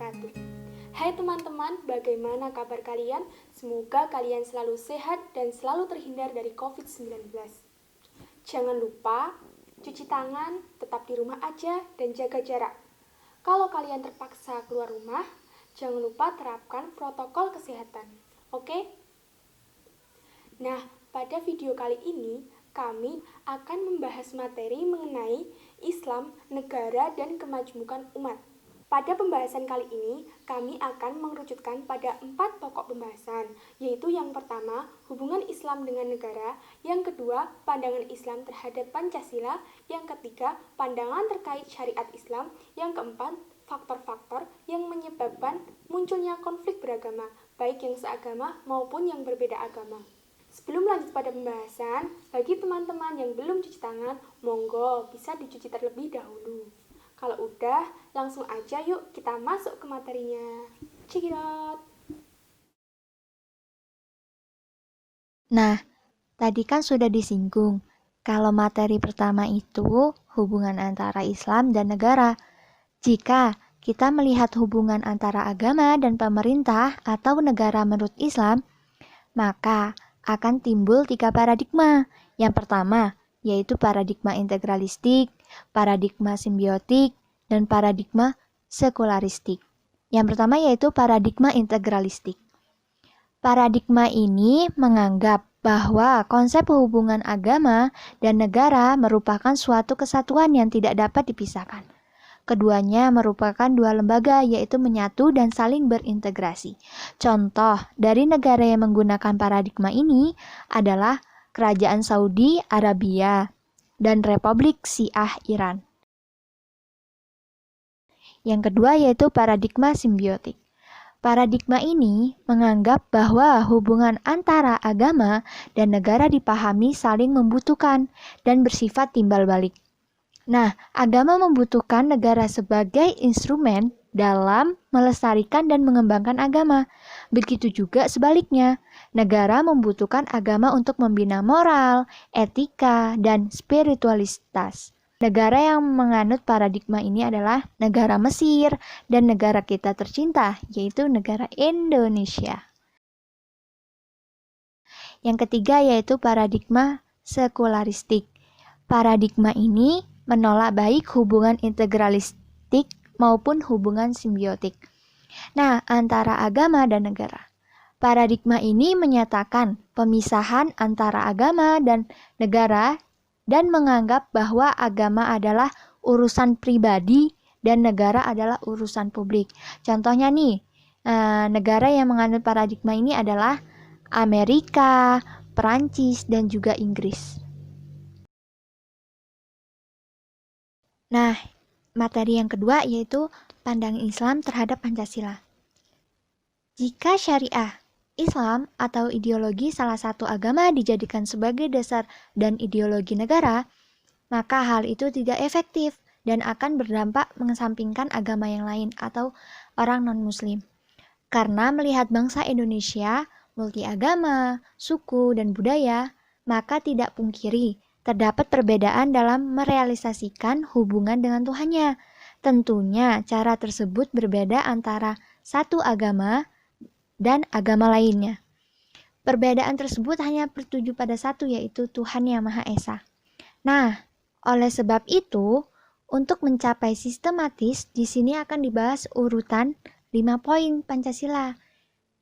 wabarakatuh. Hai teman-teman, bagaimana kabar kalian? Semoga kalian selalu sehat dan selalu terhindar dari COVID-19. Jangan lupa cuci tangan, tetap di rumah aja, dan jaga jarak. Kalau kalian terpaksa keluar rumah, jangan lupa terapkan protokol kesehatan. Oke? Nah, pada video kali ini, kami akan membahas materi mengenai Islam, negara, dan kemajemukan umat. Pada pembahasan kali ini, kami akan mengerucutkan pada 4 pokok pembahasan, yaitu yang pertama, hubungan Islam dengan negara, yang kedua, pandangan Islam terhadap Pancasila, yang ketiga, pandangan terkait syariat Islam, yang keempat, faktor-faktor yang menyebabkan munculnya konflik beragama, baik yang seagama maupun yang berbeda agama. Sebelum lanjut pada pembahasan, bagi teman-teman yang belum cuci tangan, monggo bisa dicuci terlebih dahulu. Kalau udah, langsung aja yuk kita masuk ke materinya. Check it out! Nah, tadi kan sudah disinggung kalau materi pertama itu hubungan antara Islam dan negara. Jika kita melihat hubungan antara agama dan pemerintah atau negara menurut Islam, maka akan timbul 3 paradigma. Yang pertama, yaitu paradigma integralistik, paradigma simbiotik, dan paradigma sekularistik. Yang pertama yaitu paradigma integralistik. Paradigma ini menganggap bahwa konsep hubungan agama dan negara merupakan suatu kesatuan yang tidak dapat dipisahkan. Keduanya merupakan dua lembaga, yaitu menyatu dan saling berintegrasi. Contoh dari negara yang menggunakan paradigma ini adalah Kerajaan Saudi Arabia dan Republik Syiah Iran. Yang kedua yaitu paradigma simbiotik. Paradigma ini menganggap bahwa hubungan antara agama dan negara dipahami saling membutuhkan dan bersifat timbal balik. Nah, agama membutuhkan negara sebagai instrumen dalam melestarikan dan mengembangkan agama. Begitu juga sebaliknya, negara membutuhkan agama untuk membina moral, etika, dan spiritualitas. Negara yang menganut paradigma ini adalah negara Mesir dan negara kita tercinta, yaitu negara Indonesia. Yang ketiga yaitu paradigma sekularistik. Paradigma ini menolak baik hubungan integralistik maupun hubungan simbiotik. Nah, antara agama dan negara. Paradigma ini menyatakan pemisahan antara agama dan negara dan menganggap bahwa agama adalah urusan pribadi dan negara adalah urusan publik. Contohnya nih, negara yang menganut paradigma ini adalah Amerika, Perancis, dan juga Inggris. Nah, materi yang kedua yaitu pandangan Islam terhadap Pancasila. Jika syariah Islam atau ideologi salah satu agama dijadikan sebagai dasar dan ideologi negara, maka hal itu tidak efektif dan akan berdampak mengesampingkan agama yang lain atau orang non-muslim. Karena melihat bangsa Indonesia multiagama, suku, dan budaya, maka tidak pungkiri terdapat perbedaan dalam merealisasikan hubungan dengan Tuhannya. Tentunya cara tersebut berbeda antara satu agama dan agama lainnya. Perbedaan tersebut hanya bertuju pada satu, yaitu Tuhan Yang Maha Esa. Nah, oleh sebab itu, untuk mencapai sistematis, di sini akan dibahas urutan 5 poin Pancasila,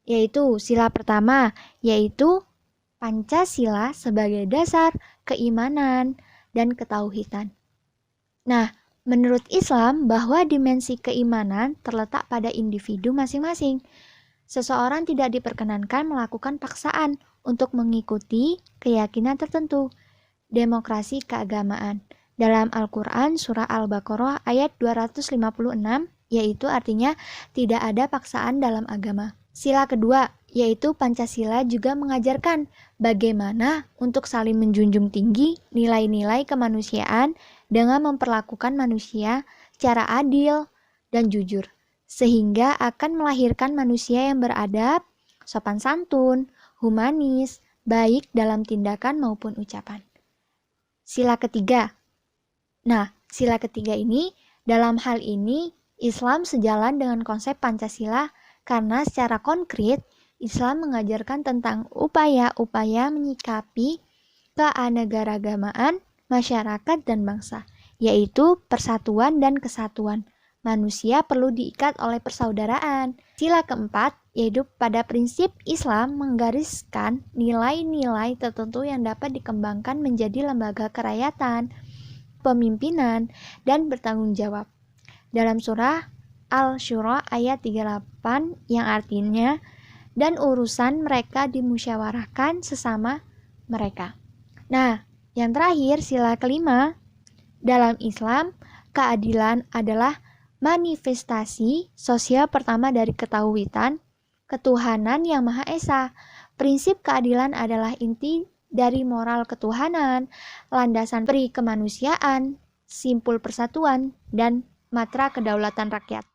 yaitu sila pertama, yaitu Pancasila sebagai dasar keimanan dan ketauhidan. Nah, menurut Islam bahwa dimensi keimanan terletak pada individu masing-masing. Seseorang tidak diperkenankan melakukan paksaan untuk mengikuti keyakinan tertentu. Demokrasi keagamaan. Dalam Al-Quran surah Al-Baqarah ayat 256, yaitu artinya tidak ada paksaan dalam agama. Sila kedua, yaitu Pancasila juga mengajarkan bagaimana untuk saling menjunjung tinggi nilai-nilai kemanusiaan dengan memperlakukan manusia secara adil dan jujur, sehingga akan melahirkan manusia yang beradab, sopan santun, humanis, baik dalam tindakan maupun ucapan. Sila ketiga. Nah, sila ketiga ini dalam hal ini Islam sejalan dengan konsep Pancasila karena secara konkret Islam mengajarkan tentang upaya-upaya menyikapi keanekaragamaan masyarakat dan bangsa, yaitu persatuan dan kesatuan. Manusia perlu diikat oleh persaudaraan. Sila keempat, yaitu pada prinsip Islam menggariskan nilai-nilai tertentu yang dapat dikembangkan menjadi lembaga kerakyatan, pemimpinan, dan bertanggung jawab. Dalam surah Al-Syura ayat 38 yang artinya, dan urusan mereka dimusyawarahkan sesama mereka. Nah, yang terakhir sila kelima, dalam Islam, keadilan adalah manifestasi sosial pertama dari ketauhidan, ketuhanan yang Maha Esa. Prinsip keadilan adalah inti dari moral ketuhanan, landasan peri kemanusiaan, simpul persatuan, dan matra kedaulatan rakyat.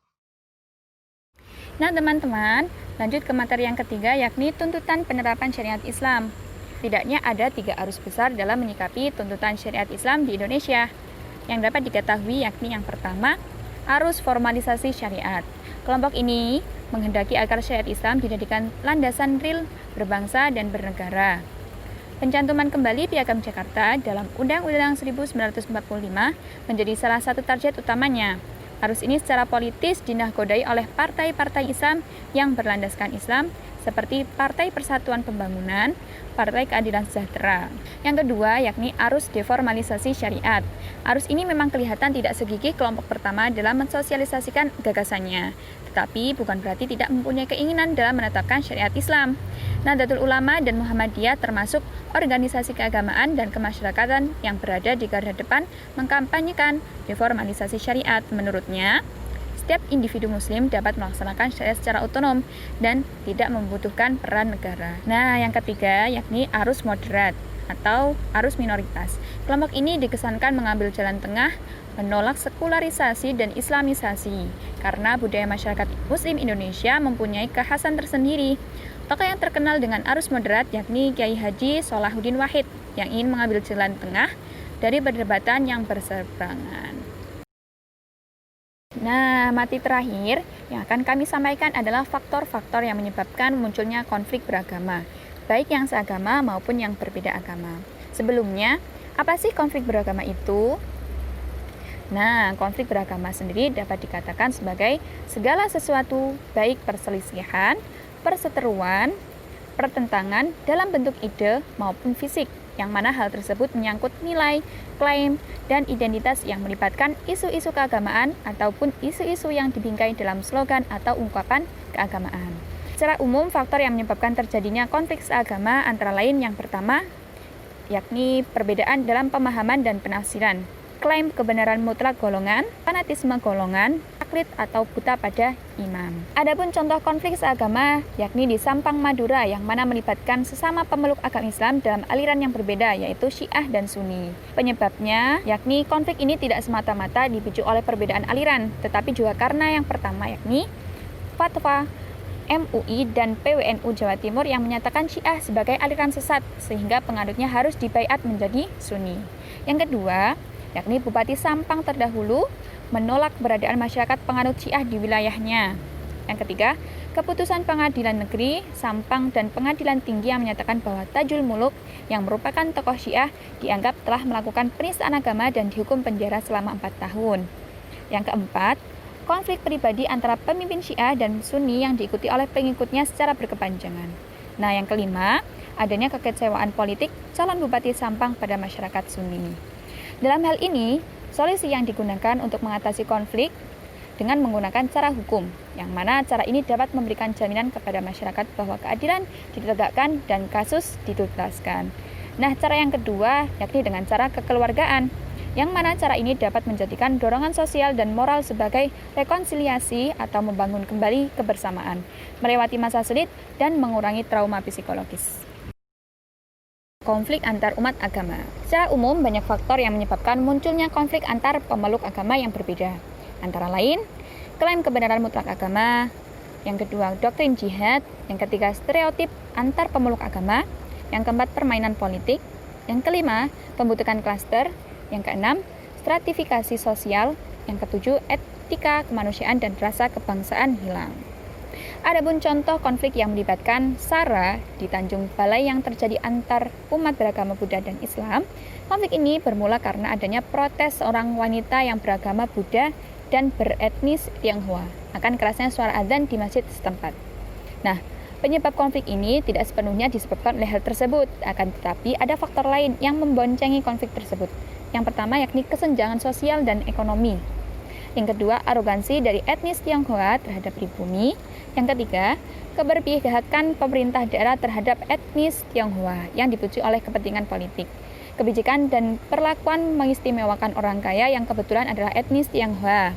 Nah teman-teman, lanjut ke materi yang ketiga yakni tuntutan penerapan syariat Islam. Setidaknya ada 3 arus besar dalam menyikapi tuntutan syariat Islam di Indonesia. Yang dapat diketahui yakni yang pertama, arus formalisasi syariat. Kelompok ini menghendaki agar syariat Islam dijadikan landasan real berbangsa dan bernegara. Pencantuman kembali Piagam Jakarta dalam Undang-Undang 1945 menjadi salah satu target utamanya. Arus ini secara politis dinakodai oleh partai-partai Islam yang berlandaskan Islam seperti Partai Persatuan Pembangunan, Partai Keadilan Sejahtera. Yang kedua yakni arus deformalisasi syariat. Arus ini memang kelihatan tidak segigih kelompok pertama dalam mensosialisasikan gagasannya, tetapi bukan berarti tidak mempunyai keinginan dalam menetapkan syariat Islam. Nahdlatul Ulama dan Muhammadiyah termasuk organisasi keagamaan dan kemasyarakatan yang berada di garda depan mengkampanyekan deformalisasi syariat. Menurutnya, setiap individu muslim dapat melaksanakan syariat secara otonom dan tidak membutuhkan peran negara. Nah, yang ketiga yakni arus moderat atau arus minoritas. Kelompok ini dikesankan mengambil jalan tengah, menolak sekularisasi dan islamisasi karena budaya masyarakat muslim Indonesia mempunyai kekhasan tersendiri. Tokoh yang terkenal dengan arus moderat yakni Kiai Haji Sholahuddin Wahid yang ingin mengambil jalan tengah dari perdebatan yang berseberangan. Nah, materi terakhir yang akan kami sampaikan adalah faktor-faktor yang menyebabkan munculnya konflik beragama, baik yang seagama maupun yang berbeda agama. Sebelumnya, apa sih konflik beragama itu? Nah, konflik beragama sendiri dapat dikatakan sebagai segala sesuatu baik perselisihan, perseteruan, pertentangan dalam bentuk ide maupun fisik, yang mana hal tersebut menyangkut nilai, klaim, dan identitas yang melibatkan isu-isu keagamaan ataupun isu-isu yang dibingkai dalam slogan atau ungkapan keagamaan. Secara umum, faktor yang menyebabkan terjadinya konflik seagama antara lain yang pertama, yakni perbedaan dalam pemahaman dan penafsiran, klaim kebenaran mutlak golongan, fanatisme golongan, taklid atau buta pada imam. Adapun contoh konflik seagama yakni di Sampang Madura yang mana melibatkan sesama pemeluk agama Islam dalam aliran yang berbeda yaitu Syiah dan Sunni. Penyebabnya yakni konflik ini tidak semata-mata dipicu oleh perbedaan aliran, tetapi juga karena yang pertama yakni fatwa MUI dan PWNU Jawa Timur yang menyatakan Syiah sebagai aliran sesat sehingga penganutnya harus dibaiat menjadi Sunni. Yang kedua yakni Bupati Sampang terdahulu menolak keberadaan masyarakat penganut Syiah di wilayahnya. Yang ketiga, keputusan Pengadilan Negeri Sampang dan Pengadilan Tinggi yang menyatakan bahwa Tajul Muluk yang merupakan tokoh Syiah dianggap telah melakukan penistaan agama dan dihukum penjara selama 4 tahun. Yang keempat, konflik pribadi antara pemimpin Syiah dan Sunni yang diikuti oleh pengikutnya secara berkepanjangan. Nah, yang kelima, adanya kekecewaan politik calon Bupati Sampang pada masyarakat Sunni. Dalam hal ini, solusi yang digunakan untuk mengatasi konflik dengan menggunakan cara hukum, yang mana cara ini dapat memberikan jaminan kepada masyarakat bahwa keadilan ditegakkan dan kasus dituntaskan. Nah, cara yang kedua yakni dengan cara kekeluargaan, yang mana cara ini dapat menjadikan dorongan sosial dan moral sebagai rekonsiliasi atau membangun kembali kebersamaan, melewati masa sulit dan mengurangi trauma psikologis. Konflik antar umat agama. Secara umum, banyak faktor yang menyebabkan munculnya konflik antar pemeluk agama yang berbeda. Antara lain, klaim kebenaran mutlak agama, yang kedua, doktrin jihad, yang ketiga, stereotip antar pemeluk agama, yang keempat, permainan politik, yang kelima, pembentukan klaster, yang keenam, stratifikasi sosial, yang ketujuh, etika, kemanusiaan, dan rasa kebangsaan hilang. Adapun contoh konflik yang melibatkan SARA di Tanjung Balai yang terjadi antar umat beragama Buddha dan Islam, konflik ini bermula karena adanya protes seorang wanita yang beragama Buddha dan beretnis Tionghoa akan kerasnya suara azan di masjid setempat. Nah, penyebab konflik ini tidak sepenuhnya disebabkan oleh hal tersebut, akan tetapi ada faktor lain yang memboncengi konflik tersebut. Yang pertama yakni kesenjangan sosial dan ekonomi. Yang kedua, arogansi dari etnis Tionghoa terhadap pribumi. Yang ketiga, keberpihakan pemerintah daerah terhadap etnis Tionghoa yang dipicu oleh kepentingan politik. Kebijakan dan perlakuan mengistimewakan orang kaya yang kebetulan adalah etnis Tionghoa.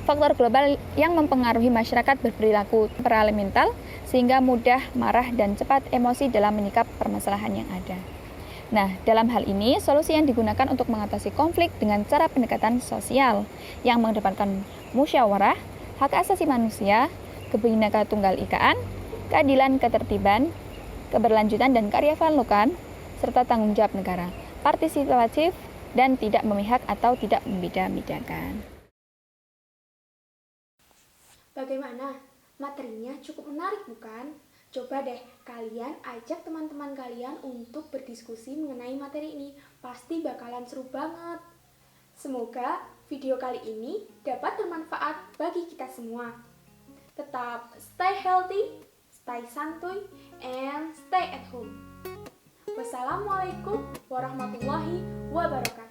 Faktor global yang mempengaruhi masyarakat berperilaku temperamental sehingga mudah marah dan cepat emosi dalam menyikap permasalahan yang ada. Nah, dalam hal ini, solusi yang digunakan untuk mengatasi konflik dengan cara pendekatan sosial yang mengedepankan musyawarah, hak asasi manusia, Kebhinneka Tunggal Ikaan, keadilan ketertiban, keberlanjutan dan kearifan serta tanggung jawab negara, partisipatif dan tidak memihak atau tidak membeda-bedakan. Bagaimana? Materinya cukup menarik bukan? Coba deh kalian ajak teman-teman kalian untuk berdiskusi mengenai materi ini. Pasti bakalan seru banget. Semoga video kali ini dapat bermanfaat bagi kita semua. Tetap stay healthy, stay santuy, and stay at home. Wassalamualaikum warahmatullahi wabarakatuh.